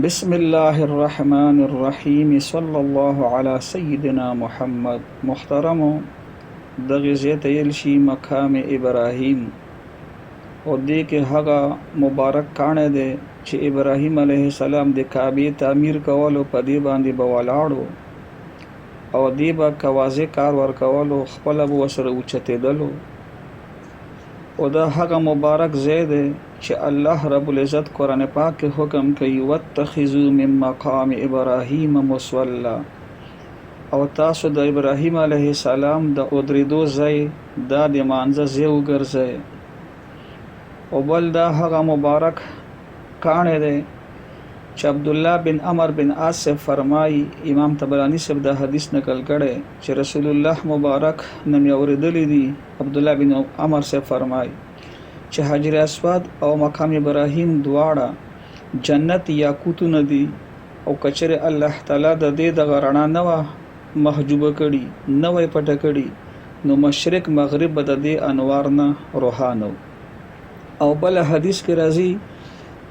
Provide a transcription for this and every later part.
بسم الله الرحمن الرحیم صلی الله علی سیدنا محمد. محترمو دغه ځای ته ویل شي مقام ابراهیم، او دې کې هغه مبارک کاڼی دی چې ابراهیم علیه السلام د کعبې تعمیر کولو په دې باندې به ولاړو او دې به کوازې کار ورکولو، خپله به ورسره اوچتېدلو. او دا هغه مبارک ځای دی چې الله رب العزت قرآن پاک کې حکم کوي واتخذوا من مقام ابراهیم مصلی، او تاسو د ابراهیم علیه السلام د ودرېدو ځای دا د مانځه ځای وګرځئ. او بل دا هغه مبارک کاڼی دی چې عبدالله بن عمر بن عاص صاحب فرمایي، امام طبرانی صاحب دا حدیث نقل کړی چې رسول الله مبارک نه مې اورېدلی دي. عبدالله بن عمر صاحب فرمایي چې حجر اسود او مقام ابراهیم دواړه جنت یاقوتونه دي، او کچره الله تعالی د دې دغه رڼا نه وه محجوبه کړي، نه وه یې پټه کړي، نو مشرق مغرب به د دې انوار نه روښانه و. او بل حدیث کې راځي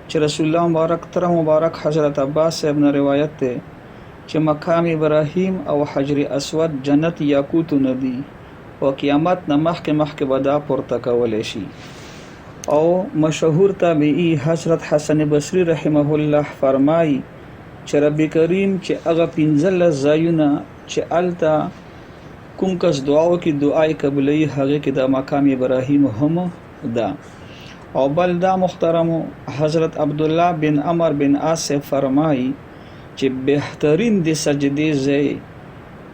چې رسول الله مبارک تر مبارک حضرت عباس صاحب نه روایت دی چې مقام ابراهیم او حجر اسود جنت یاقوتونه دي، او قیامت نه مخکې به دا پورته کولی شي. او مشهور تابعی حضرت حسن بصری رحمه الله فرمایي چې رب کریم چې هغه 15 ځایونه چې هلته کوم کس دعا وکړي دعای قبلوي، هغې کې د مقام ابراهیم هم ده. او بل دا محترمو حضرت عبدالله بن عمر بن عاص فرمایي چې بهترین د سجدې ځای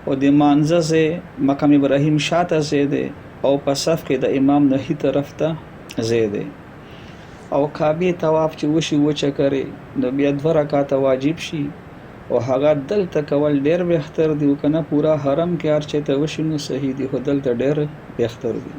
او د مانځه ځای مقام ابراهیم شاته ځای دی، او په صف کې د امام نهي طرف ته ځای دی. او کعبې طواف چې وشي وچکرې نو بیا 2 رکعاته واجب شي، او هغه دلته کول ډېر بهتر دی، او که نه پوره حرم کې هر چېرته وشي نو صحیح دی، خو دلته ډېر بهتر دی.